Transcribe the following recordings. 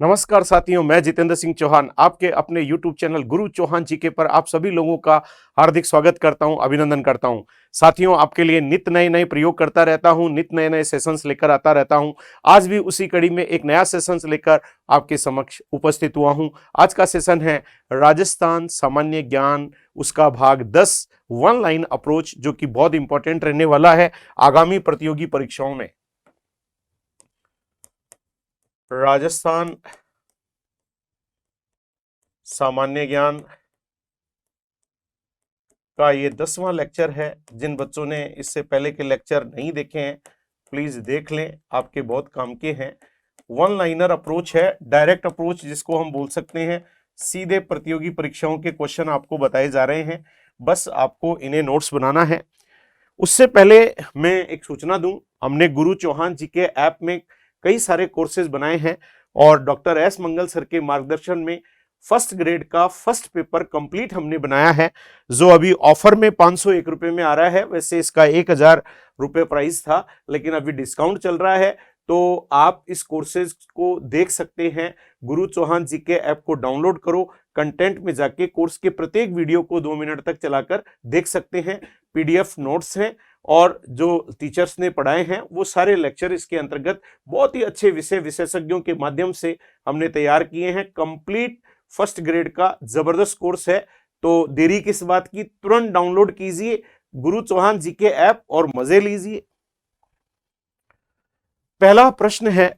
नमस्कार साथियों, मैं जितेंद्र सिंह चौहान आपके अपने YouTube चैनल गुरु चौहान जीके पर आप सभी लोगों का हार्दिक स्वागत करता हूं, अभिनंदन करता हूं। साथियों, आपके लिए नित्य नए नए प्रयोग करता रहता हूं, नित्य नए नए सेशंस लेकर आता रहता हूं। आज भी उसी कड़ी में एक नया सेशंस लेकर आपके समक्ष उपस्थित हुआ हूं। आज का सेशन है राजस्थान सामान्य ज्ञान, उसका भाग 10 वन लाइन अप्रोच, जो कि बहुत इंपॉर्टेंट रहने वाला है आगामी प्रतियोगी परीक्षाओं में। राजस्थान सामान्य ज्ञान का ये 10वां लेक्चर है। जिन बच्चों ने इससे पहले के लेक्चर नहीं देखे हैं प्लीज देख लें, आपके बहुत काम के हैं। वन लाइनर अप्रोच है, डायरेक्ट अप्रोच जिसको हम बोल सकते हैं। सीधे प्रतियोगी परीक्षाओं के क्वेश्चन आपको बताए जा रहे हैं, बस आपको इन्हें नोट्स बनाना है। उससे पहले मैं एक सूचना दूं, हमने गुरु चौहान जी के ऐप में कई सारे कोर्सेज बनाए हैं और डॉक्टर एस मंगल सर के मार्गदर्शन में फर्स्ट ग्रेड का फर्स्ट पेपर कंप्लीट हमने बनाया है, जो अभी ऑफर में 501 रुपए में आ रहा है। वैसे इसका 1000 रुपए प्राइस था, लेकिन अभी डिस्काउंट चल रहा है, तो आप इस कोर्सेज को देख सकते हैं। गुरु चौहान जी के ऐप को डाउनलोड करो, कंटेंट में जाके कोर्स के प्रत्येक वीडियो को 2 मिनट तक चलाकर देख सकते हैं। पीडीएफ नोट्स हैं और जो टीचर्स ने पढ़ाए हैं वो सारे लेक्चर इसके अंतर्गत बहुत ही अच्छे विषय विशेषज्ञों के माध्यम से हमने तैयार किए हैं। कंप्लीट फर्स्ट ग्रेड का जबरदस्त कोर्स है, तो देरी किस बात की, तुरंत डाउनलोड कीजिए गुरु चौहान जी के ऐप और मजे लीजिए। पहला प्रश्न है,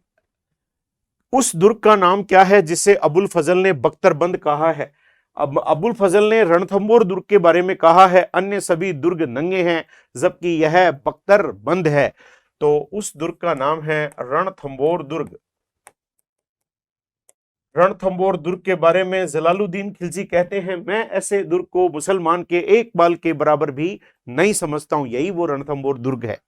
उस दुर्ग का नाम क्या है जिसे अबुल फजल ने बख्तरबंद कहा है? अब अबुल फजल ने रणथंबोर दुर्ग के बारे में कहा है, अन्य सभी दुर्ग नंगे हैं जबकि यह बख्तरबंद है। तो उस दुर्ग का नाम है रणथंबोर दुर्ग। रणथंबोर दुर्ग के बारे में जलालुद्दीन खिलजी कहते हैं, मैं ऐसे दुर्ग को मुसलमान के एक बाल के बराबर भी नहीं समझता हूं। यही वो रणथंबोर दुर्ग है।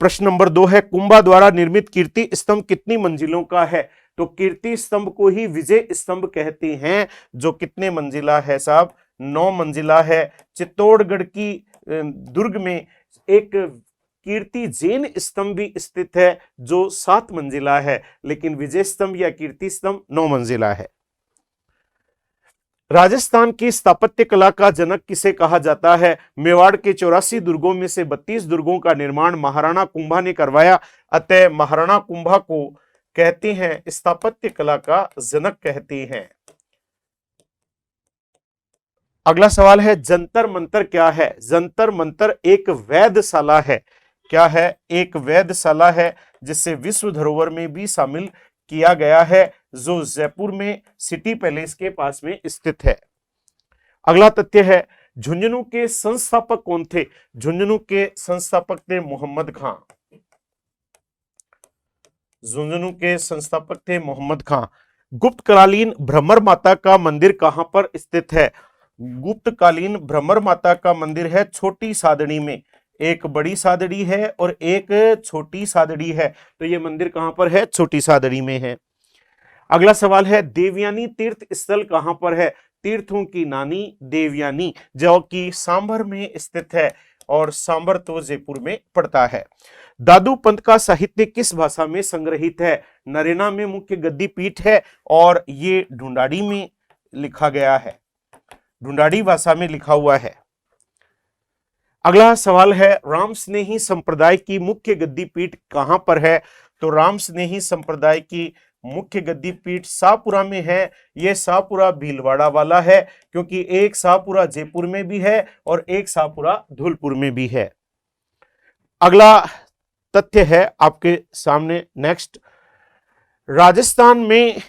प्रश्न नंबर 2 है, कुंभा द्वारा निर्मित कीर्ति स्तंभ कितनी मंजिलों का है? तो कीर्ति स्तंभ को ही विजय स्तंभ कहते हैं, जो कितने मंजिला है साहब? 9 मंजिला है। चित्तौड़गढ़ की दुर्ग में एक कीर्ति जैन स्तंभ भी स्थित है जो 7 मंजिला है, लेकिन विजय स्तंभ या कीर्ति स्तंभ 9 मंजिला है। राजस्थान की स्थापत्य कला का जनक किसे कहा जाता है? मेवाड़ के 84 दुर्गों में से 32 दुर्गों का निर्माण महाराणा कुंभा ने करवाया, अतः महाराणा कुंभा को कहते हैं स्थापत्य कला का जनक कहते हैं। अगला सवाल है, जंतर मंतर क्या है? जंतर मंतर एक वेधशाला है। क्या है? एक वेधशाला है, जिसे विश्व धरोहर में भी शामिल किया गया है, जो जयपुर में सिटी पैलेस के पास में स्थित है। अगला तथ्य है, झुंझुनू के संस्थापक कौन थे? झुंझुनू के संस्थापक थे मोहम्मद खां। झुंझुनू के संस्थापक थे मोहम्मद खां। गुप्तकालीन भ्रमर माता का मंदिर कहां पर स्थित है? गुप्तकालीन भ्रमर माता का मंदिर है छोटी सादड़ी में। एक बड़ी सादड़ी है और एक छोटी सादड़ी है, तो ये मंदिर कहां पर है? छोटी सादड़ी में है। अगला सवाल है, देवयानी तीर्थ स्थल कहां पर है? तीर्थों की नानी देवयानी, जो कि सांभर में स्थित है, और सांभर तो जयपुर में पड़ता है। दादू पंत का साहित्य किस भाषा में संग्रहित है? नरेना में मुख्य गद्दी पीठ है और ये ढूंढाड़ी में लिखा गया है, ढूंढाड़ी भाषा में लिखा हुआ है। अगला सवाल है, राम स्नेही संप्रदाय की मुख्य गद्दी पीठ कहां पर है? तो राम स्नेही संप्रदाय की मुख्य गद्दी पीठ शाहपुरा में है। यह शाहपुरा भीलवाड़ा वाला है, क्योंकि एक शाहपुरा जयपुर में भी है और एक शाहपुरा धौलपुर में भी है। अगला तथ्य है आपके सामने नेक्स्ट, राजस्थान में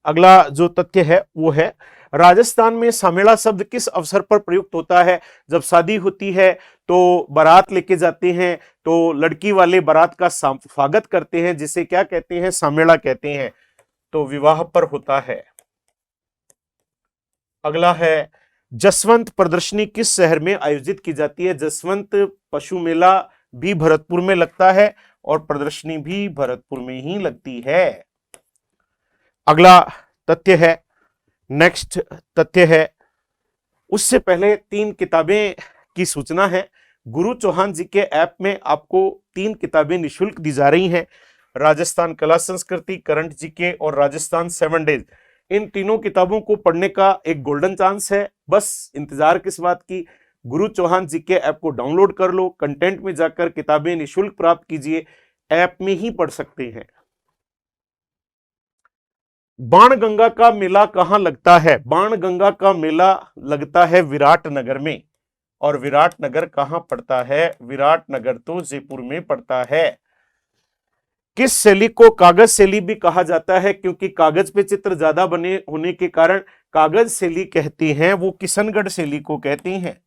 अगला जो तथ्य है वो है, राजस्थान में सामेला शब्द किस अवसर पर प्रयुक्त होता है? जब शादी होती है तो बारात लेके जाते हैं, तो लड़की वाले बारात का स्वागत करते हैं, जिसे क्या कहते हैं? सामेला कहते हैं, तो विवाह पर होता है। अगला है, जसवंत प्रदर्शनी किस शहर में आयोजित की जाती है? जसवंत पशु मेला भी भरतपुर में लगता है और प्रदर्शनी भी भरतपुर में ही लगती है। अगला तथ्य है, नेक्स्ट तथ्य है, उससे पहले 3 किताबें की सूचना है। गुरु चौहान जी के ऐप में आपको 3 किताबें निशुल्क दी जा रही हैं। राजस्थान कला संस्कृति, करंट जीके और राजस्थान 7 डेज। इन तीनों किताबों को पढ़ने का एक गोल्डन चांस है। बस इंतजार किस बात की, गुरु चौहान जीके ऐप को डाउनलोड कर लो, कंटेंट में जाकर किताबें निःशुल्क प्राप्त कीजिए, ऐप में ही पढ़ सकते हैं। बाणगंगा का मेला कहां लगता है? बाणगंगा का मेला लगता है विराटनगर में। और विराटनगर कहां पड़ता है? विराटनगर तो जयपुर में पड़ता है। किस शैली को कागज शैली भी कहा जाता है? क्योंकि कागज पे चित्र ज्यादा बने होने के कारण कागज शैली कहती हैं, वो किशनगढ़ शैली को कहती हैं।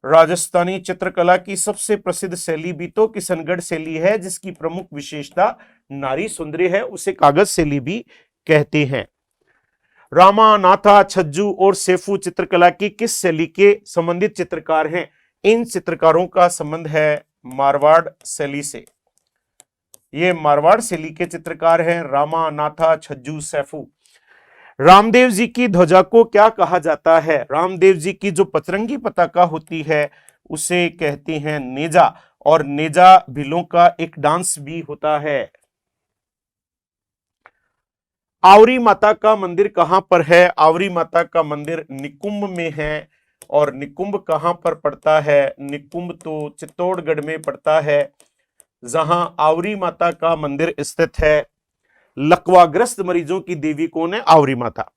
राजस्थानी चित्रकला की सबसे प्रसिद्ध शैली भी तो किशनगढ़ शैली है, जिसकी प्रमुख विशेषता नारी सुंदरी है, उसे कागज शैली भी कहते हैं। रामा, नाथा, छज्जू और सेफू चित्रकला की किस शैली के संबंधित चित्रकार हैं? इन चित्रकारों का संबंध है मारवाड़ शैली से। ये मारवाड़ शैली के चित्रकार हैं, रामा, नाथा, छज्जू, सैफू। रामदेव जी की ध्वजा को क्या कहा जाता है? रामदेव जी की जो पचरंगी पताका होती है उसे कहते हैं नेजा, और नेजा भीलों का एक डांस भी होता है। आवरी माता का मंदिर कहां पर है? आवरी माता का मंदिर निकुंभ में है। और निकुंभ कहां पर पड़ता है? निकुंभ तो चित्तौड़गढ़ में पड़ता है, जहां आवरी माता का मंदिर स्थित है। लकवाग्रस्त मरीजों की देवी कौन है? आवरी माता।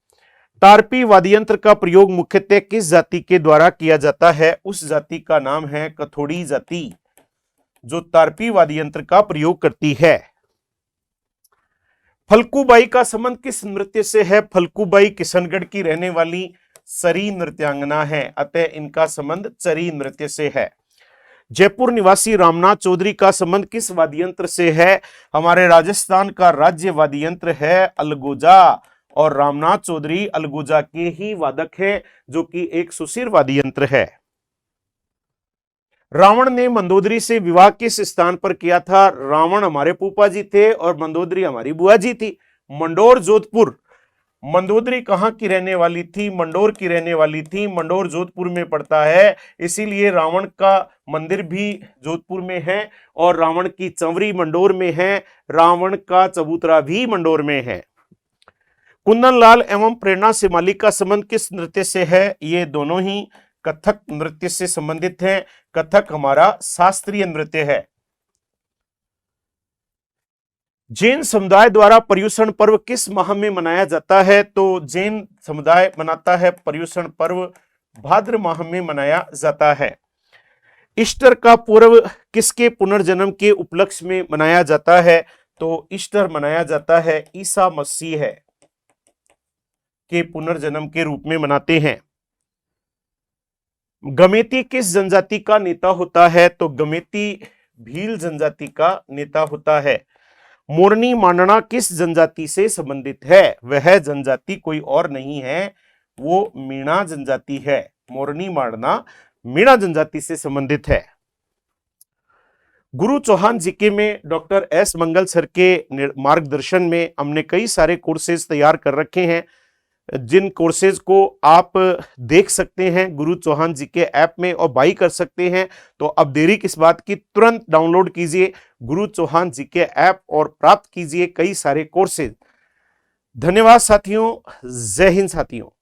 तारपी वाद्ययंत्र का प्रयोग मुख्यतः किस जाति के द्वारा किया जाता है? उस जाति का नाम है कथोड़ी जाति, जो तारपी वाद्ययंत्र का प्रयोग करती है। फल्गुबाई का संबंध किस नृत्य से है? फल्गुबाई किशनगढ़ की रहने वाली सरी नृत्यांगना है, अतः इनका संबंध सरी नृत्य से है। जयपुर निवासी रामनाथ चौधरी का संबंध किस वाद्ययंत्र से है? हमारे राजस्थान का राज्य वाद्ययंत्र है अलगोजा, और रामनाथ चौधरी अलगोजा के ही वादक है, जो कि एक सुशिर वाद्ययंत्र है। रावण ने मंदोदरी से विवाह किस स्थान पर किया था? रावण हमारे फूफा जी थे और मंदोदरी हमारी बुआ जी थी। मंडोर, जोधपुर। मंदोदरी कहां की रहने वाली थी? मंडोर की रहने वाली थी। मंडोर जोधपुर में पड़ता है, इसीलिए रावण का मंदिर भी जोधपुर में है, और रावण की चंवरी मंडोर में है, रावण का चबूतरा भी मंडोर में है। कुंदन लाल एवं प्रेरणा सिमाली का संबंध किस नृत्य से है? ये दोनों ही कथक नृत्य से संबंधित हैं। कथक हमारा शास्त्रीय नृत्य है। जैन समुदाय द्वारा पर्युषण पर्व किस माह में मनाया जाता है? तो जैन समुदाय मनाता है पर्युषण पर्व भाद्र माह में मनाया जाता है। ईस्टर का पर्व किसके पुनर्जन्म के उपलक्ष्य में मनाया जाता है? तो ईस्टर मनाया जाता है ईसा मसीह के पुनर्जन्म के रूप में मनाते हैं। गमेती किस जनजाति का नेता होता है? तो गमेती भील जनजाति का नेता होता है। मोरनी मांडना किस जनजाति से संबंधित है? वह जनजाति कोई और नहीं है, वो मीणा जनजाति है। मोरनी मांडना मीणा जनजाति से संबंधित है। गुरु चौहान जीके में डॉक्टर एस मंगल सर के मार्गदर्शन में हमने कई सारे कोर्सेज तैयार कर रखे हैं, जिन कोर्सेज को आप देख सकते हैं गुरु चौहान जीके ऐप में और बाई कर सकते हैं। तो अब देरी किस बात की, तुरंत डाउनलोड कीजिए गुरु चौहान जीके ऐप और प्राप्त कीजिए कई सारे कोर्सेज। धन्यवाद साथियों, जय हिंद साथियों।